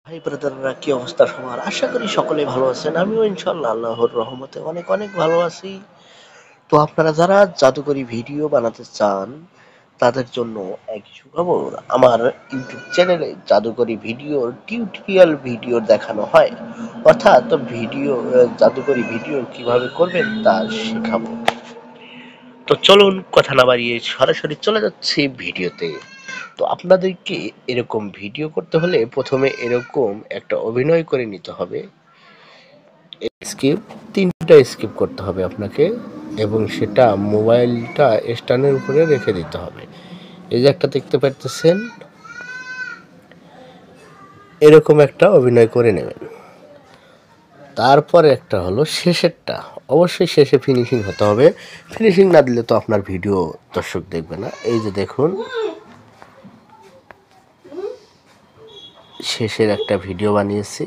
ভাই ব্রাদাররা, কি অবস্থা সবার? আশা করি সকলেই ভালো আছেন। আমিও ইনশাআল্লাহ আল্লাহর রহমতে অনেক অনেক ভালো আছি। তো আপনারা যারা জাদুকরি ভিডিও বানাতে চান তাদের জন্য এক সুখবর। আমার ইউটিউব চ্যানেলে জাদুকরি ভিডিওর টিউটোরিয়াল ভিডিও দেখানো হয়, অর্থাৎ জাদুকরি ভিডিও কিভাবে করবেন তা শেখাবো। তো চলুন কথা না বাড়িয়ে সরাসরি চলে যাচ্ছি ভিডিওতে। তো আপনাদেরকে এরকম ভিডিও করতে হলে প্রথমে এরকম একটা অভিনয় করে নিতে হবে। স্কিপ ৩টা স্কিপ করতে হবে আপনাকে, এবং সেটা মোবাইলটা স্ট্যান্ডের উপরে রেখে দিতে হবে। এই যে একটা দেখতে পাচ্ছেন, এরকম একটা অভিনয় করে নেবেন। তারপরে একটা হলো শেষেরটা, অবশ্যই শেষে ফিনিশিং হতে হবে। ফিনিশিং না দিলে তো আপনার ভিডিও দর্শক দেখবে না। এই যে দেখুন, শেষের একটা ভিডিও বানিয়েছি।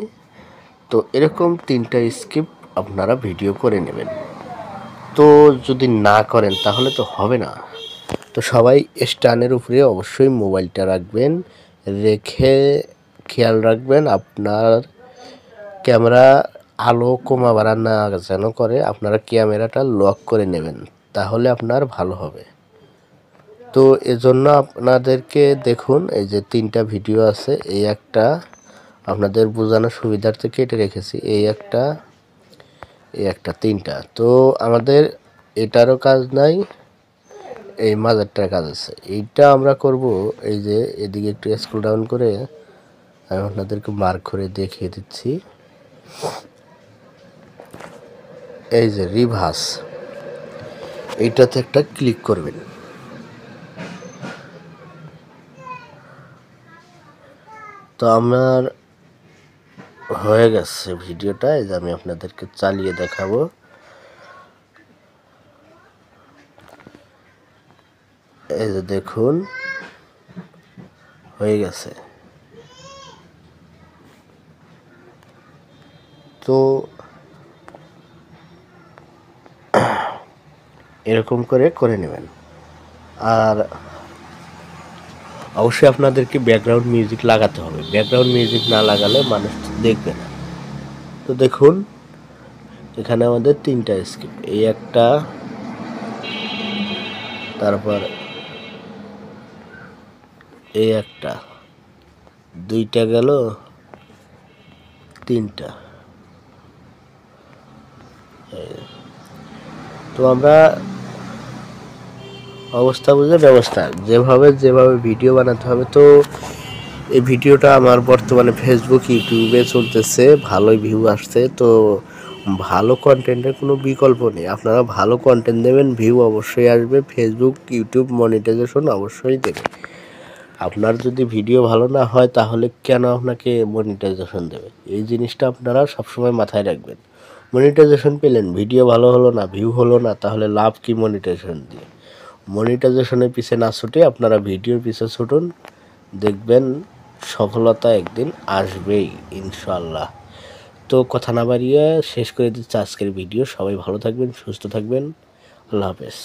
তো এরকম 3টা স্কিপ আপনারা ভিডিও করে নেবেন। তো যদি না করেন তাহলে তো হবে না। তো সবাই স্ট্যান্ডের উপরে অবশ্যই মোবাইলটা রাখবেন, রেখে খেয়াল রাখবেন আপনার ক্যামেরা আলো কমা বাড়া না যেন করে। আপনারা ক্যামেরাটা লক করে নেবেন, তাহলে আপনার ভালো হবে। তো এজন্য আপনাদেরকে দেখুন, এই যে 3টা ভিডিও আছে, এই একটা আপনাদের বোঝানোর সুবিধার্থে কেটে রেখেছি, এই একটা, এই একটা, 3টা। তো আমাদের এটারও কাজ নাই, এই মাঝেরটার কাজ আছে। এইটা আমরা করব, এই যে এদিকে একটু স্ক্রল ডাউন করে আমি আপনাদেরকে মার্ক করে দেখিয়ে দিচ্ছি। এই যে রিভার্স, এইটাতে একটা ক্লিক করবেন। তো আমার হয়ে গেছে ভিডিওটা, এই যে আমি আপনাদেরকে চালিয়ে দেখাবো। এই যে দেখুন, হয়ে গেছে। তো এরকম করে নেবেন। আর অবশ্যই আপনাদেরকে ব্যাকগ্রাউন্ড মিউজিক লাগাতে হবে। ব্যাকগ্রাউন্ড মিউজিক না লাগালে মানুষ দেখবে না। তো দেখুন, এখানে আমাদের 3টা স্কিপ, এই একটা, তারপর এই একটা, 2টা গেল, 3টা। তো আমরা অবস্থা বুঝে ব্যবস্থা, যেভাবে ভিডিও বানাতে হবে। তো এই ভিডিওটা আমার বর্তমানে ফেসবুক ইউটিউবে চলতেছে, ভালোই ভিউ আসছে। তো ভালো কন্টেন্টের কোনো বিকল্প নেই। আপনারা ভালো কন্টেন্ট দেবেন, ভিউ অবশ্যই আসবে। ফেসবুক ইউটিউব মনিটাইজেশন অবশ্যই দেবে। আপনার যদি ভিডিও ভালো না হয় তাহলে কেন আপনাকে মনিটাইজেশন দেবে? এই জিনিসটা আপনারা সবসময় মাথায় রাখবেন। মনিটাইজেশন পেলেন, ভিডিও ভালো হলো না, ভিউ হলো না, তাহলে লাভ কি মনিটাইজেশন দিয়ে? মনিটাইজেশনের পিছে না ছুটে আপনারা ভিডিওর পিছে ছুটুন, দেখবেন সফলতা একদিন আসবেই ইনশাআল্লাহ। তো কথা না বাড়িয়ে শেষ করে দিচ্ছি আজকের ভিডিও। সবাই ভালো থাকবেন, সুস্থ থাকবেন। আল্লাহ হাফেজ।